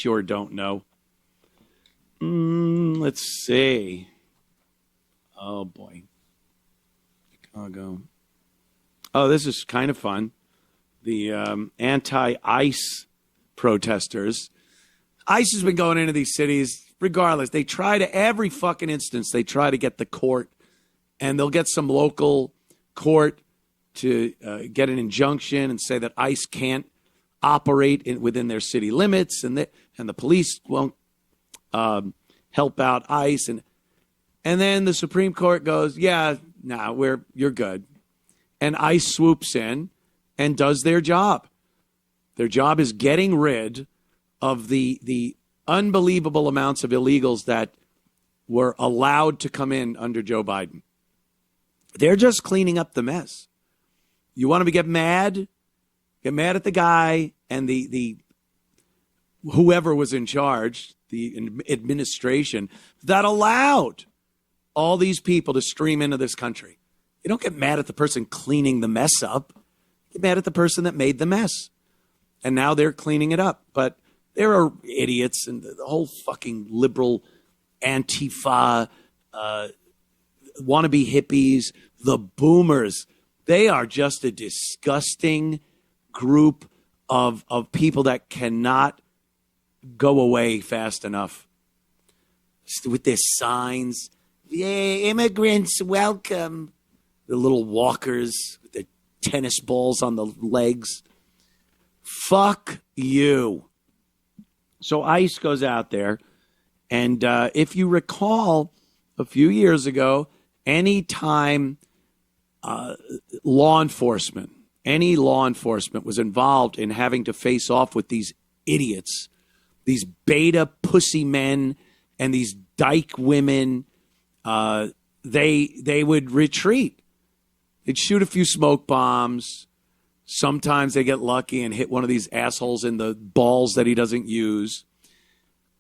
sure don't know. Let's see. Oh, boy. Chicago. Oh, this is kind of fun. The anti-ICE protesters. ICE has been going into these cities regardless. They try to, every fucking instance, they try to get the court, and they'll get some local court to get an injunction and say that ICE can't operate within their city limits, and the police won't help out ICE, and then the Supreme Court goes, yeah, you're good, and ICE swoops in and does their job. Their job is getting rid of the unbelievable amounts of illegals that were allowed to come in under Joe Biden. They're just cleaning up the mess. You want to get mad? Get mad at the guy and the whoever was in charge, the administration, that allowed all these people to stream into this country. You don't get mad at the person cleaning the mess up. Get mad at the person that made the mess. And now they're cleaning it up. But there are idiots and the whole fucking liberal Antifa, wannabe hippies, the boomers. They are just a disgusting group of people that cannot go away fast enough. With their signs, yay, immigrants, welcome. The little walkers with their tennis balls on the legs. Fuck you. So ICE goes out there, and if you recall, a few years ago, any law enforcement was involved in having to face off with these idiots, these beta pussy men and these dyke women, they would retreat. They'd shoot a few smoke bombs. Sometimes they get lucky and hit one of these assholes in the balls that he doesn't use.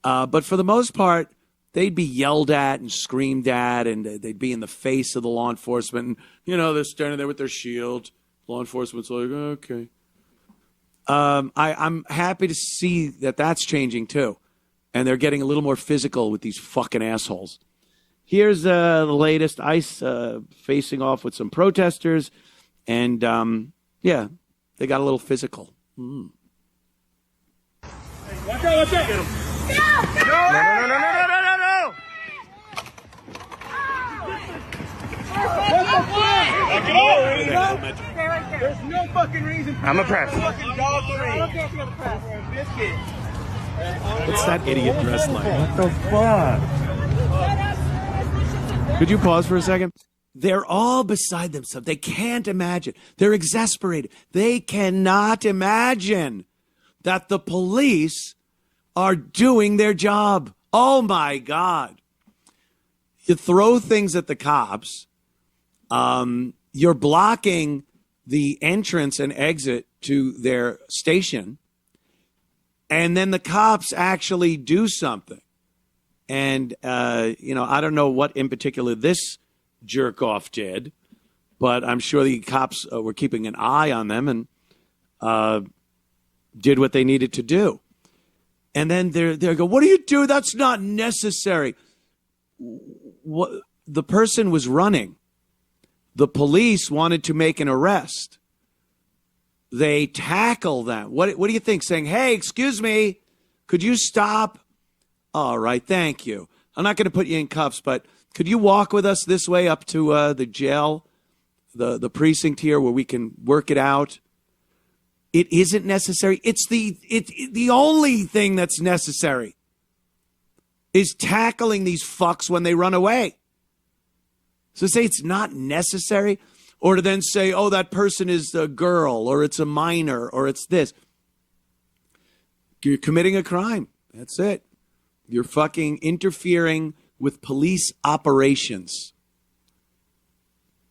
But for the most part, they'd be yelled at and screamed at, and they'd be in the face of the law enforcement. And, they're standing there with their shield. Law enforcement's like, okay. I'm happy to see that that's changing, too. And they're getting a little more physical with these fucking assholes. Here's the latest. ICE facing off with some protesters. And, yeah, they got a little physical. Watch out, watch out. There's no fucking reason. I'm a press. What's that idiot dressed like? What the fuck? Could you pause for a second? They're all beside themselves. They can't imagine. They're exasperated. They cannot imagine that the police are doing their job. Oh, my God. You throw things at the cops. You're blocking the entrance and exit to their station. And then the cops actually do something. And, I don't know what in particular this jerk off did, but I'm sure the cops were keeping an eye on them and did what they needed to do. And then they go, what do you do? That's not necessary. What, the person was running. The police wanted to make an arrest. They tackle them. What do you think? Saying, hey, excuse me, could you stop? All right, thank you. I'm not going to put you in cuffs, but could you walk with us this way up to the jail, the precinct here where we can work it out? It isn't necessary. It's the only thing that's necessary is tackling these fucks when they run away. So say it's not necessary, or to then say, oh, that person is a girl, or it's a minor, or it's this. You're committing a crime. That's it. You're fucking interfering with police operations.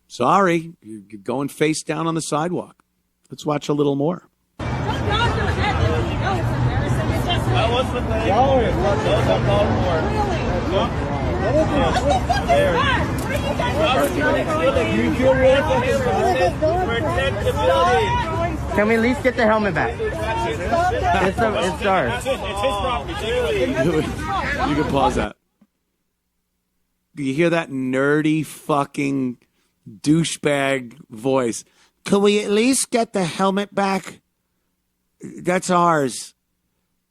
Sorry, you're going face down on the sidewalk. Let's watch a little more. Can we at least get the helmet back? It's ours. It's his property. You can pause that. Do you hear that nerdy fucking douchebag voice? Can we at least get the helmet back? That's ours.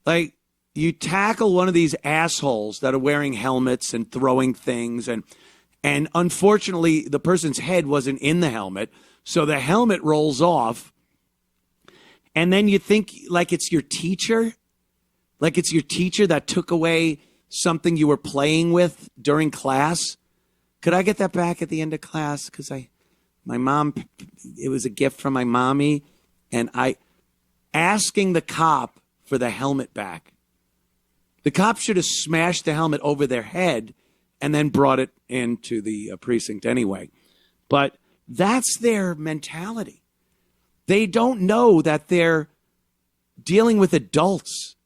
Like, you tackle one of these assholes that are wearing helmets and throwing things, and unfortunately the person's head wasn't in the helmet, so the helmet rolls off, and then you think like it's your teacher that took away something you were playing with during class. Could I get that back at the end of class? Because my mom, it was a gift from my mommy, and asking the cop for the helmet back. The cop should have smashed the helmet over their head and then brought it into the precinct anyway. But that's their mentality. They don't know that they're dealing with adults.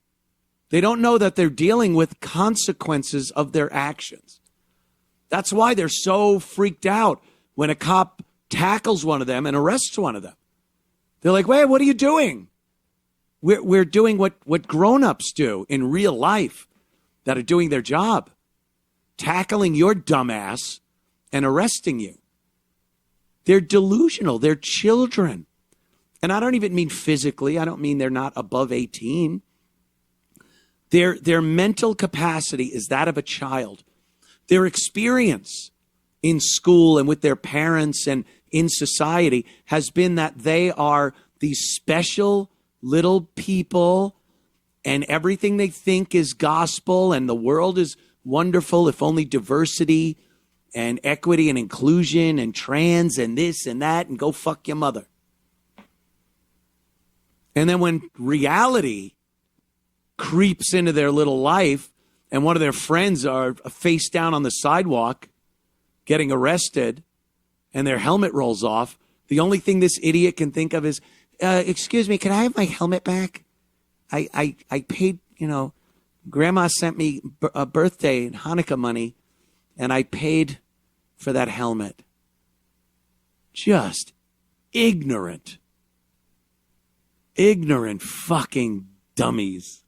They don't know that they're dealing with consequences of their actions. That's why they're so freaked out when a cop tackles one of them and arrests one of them. They're like, wait, what are you doing? We're doing what grown-ups do in real life that are doing their job, tackling your dumbass and arresting you. They're delusional. They're children. And I don't even mean physically. I don't mean they're not above 18. Their mental capacity is that of a child. Their experience in school and with their parents and in society has been that they are these special little people, and everything they think is gospel, and the world is wonderful if only diversity and equity and inclusion and trans and this and that, and go fuck your mother. And then when reality creeps into their little life and one of their friends are face down on the sidewalk getting arrested and their helmet rolls off, the only thing this idiot can think of is, excuse me, can I have my helmet back? I paid, Grandma sent me a birthday and Hanukkah money, and I paid for that helmet. Just ignorant fucking dummies.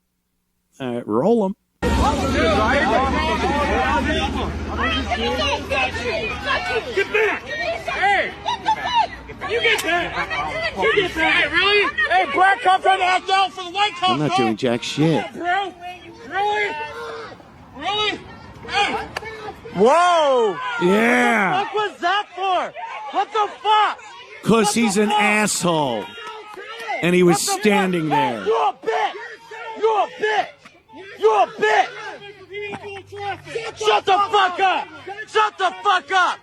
All right, roll them. Get back! Hey! You get back! You get back! Hey, really? Hey, black cop trying to act out for the white cop! I'm not doing jack shit. Bro? Really? Really? Hey! Whoa! Yeah! What was that for? What the fuck? Because he's an asshole. And he was standing there. You're a bitch! You're a bitch! You're a bitch! Shut the fuck up! Shut the fuck up!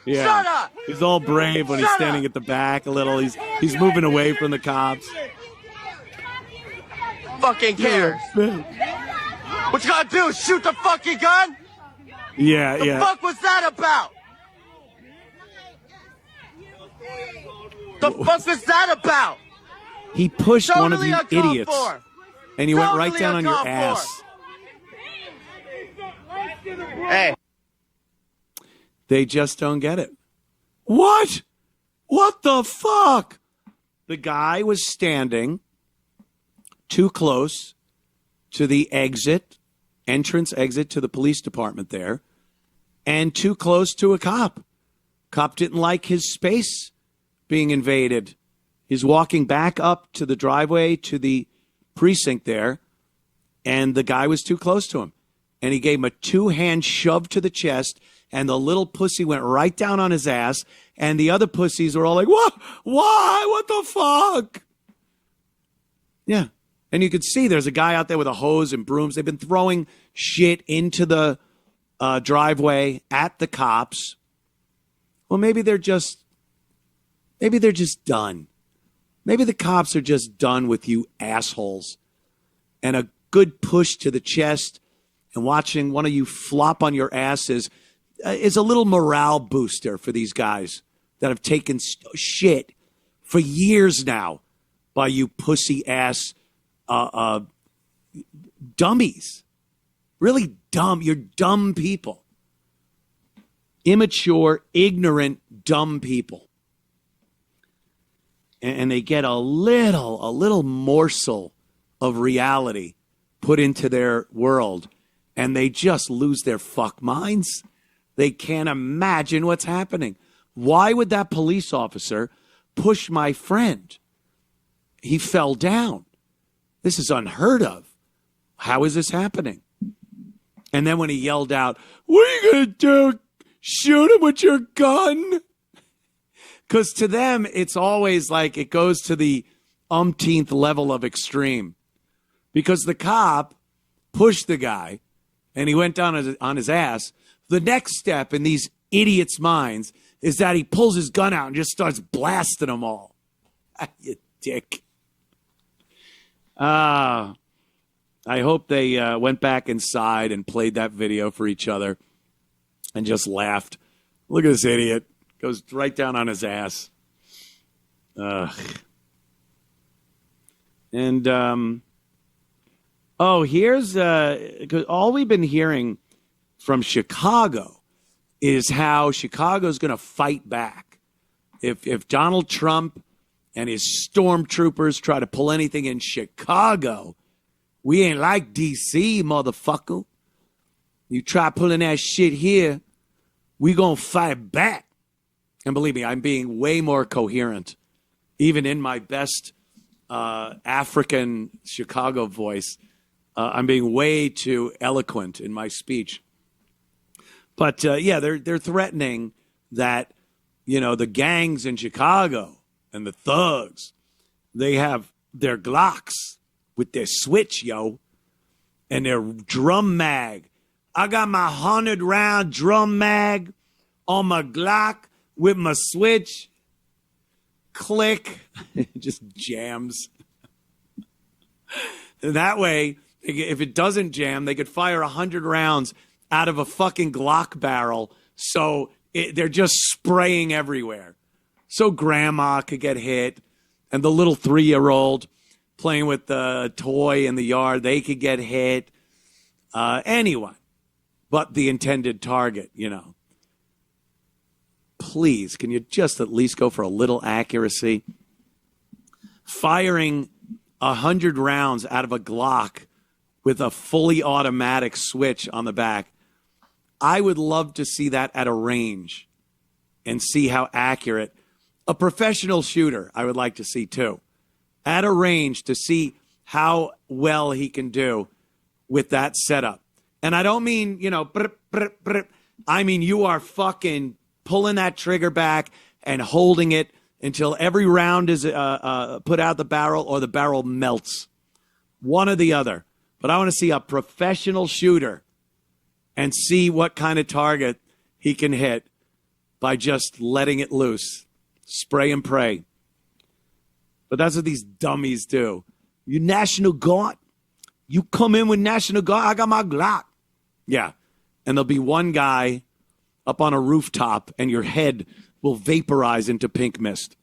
Yeah. Shut up! He's all brave when he's Shut standing up. at the back a little. He's moving away from the cops. Fucking cares. What you gotta do? Shoot the fucking gun? Yeah, The yeah. fuck was that about? The fuck was that about? He pushed one of Totally you uncalled idiots. for. And he went right Totally down on your uncalled ass. Hey. They just don't get it. What? What the fuck? The guy was standing too close to the entrance exit to the police department there, and too close to a cop. Cop didn't like his space being invaded. He's walking back up to the driveway to the precinct there, and the guy was too close to him. And he gave him a two-hand shove to the chest, and the little pussy went right down on his ass, and the other pussies were all like, what? Why? What the fuck? Yeah. And you could see there's a guy out there with a hose and brooms. They've been throwing shit into the driveway at the cops. Well, maybe they're just done. Maybe the cops are just done with you assholes. And a good push to the chest and watching one of you flop on your asses is a little morale booster for these guys that have taken shit for years now by you pussy ass dummies. Really dumb. You're dumb people. Immature, ignorant, dumb people. and they get a little morsel of reality put into their world, and they just lose their fuck minds. They can't imagine what's happening. Why would that police officer push my friend? He fell down. This is unheard of. How is this happening? And then when he yelled out, "What are you going to do? Shoot him with your gun?" Because to them, it's always like it goes to the umpteenth level of extreme. Because the cop pushed the guy and he went down on his ass. The next step in these idiots' minds is that he pulls his gun out and just starts blasting them all. You dick. I hope they went back inside and played that video for each other and just laughed. Look at this idiot. Goes right down on his ass. And, here's, all we've been hearing from Chicago is how Chicago's going to fight back. If Donald Trump and his stormtroopers try to pull anything in Chicago, we ain't like D.C., motherfucker. You try pulling that shit here, we going to fight back. And believe me, I'm being way more coherent, even in my best African Chicago voice. I'm being way too eloquent in my speech. But, they're threatening that, the gangs in Chicago and the thugs, they have their Glocks with their switch, and their drum mag. I got my 100-round drum mag on my Glock with my switch. Click. It just jams. That way, if it doesn't jam, they could fire 100 rounds out of a fucking Glock barrel. So they're just spraying everywhere. So grandma could get hit, and the little 3-year-old playing with the toy in the yard, they could get hit. Anyone but the intended target, Please, can you just at least go for a little accuracy? Firing 100 rounds out of a Glock with a fully automatic switch on the back. I would love to see that at a range and see how accurate. A professional shooter, I would like to see too. At a range to see how well he can do with that setup. And I don't mean, I mean, you are fucking pulling that trigger back and holding it until every round is put out the barrel or the barrel melts. One or the other. But I want to see a professional shooter and see what kind of target he can hit by just letting it loose. Spray and pray. But that's what these dummies do. You National Guard. You come in with National Guard. I got my Glock. Yeah. And there'll be one guy up on a rooftop and your head will vaporize into pink mist.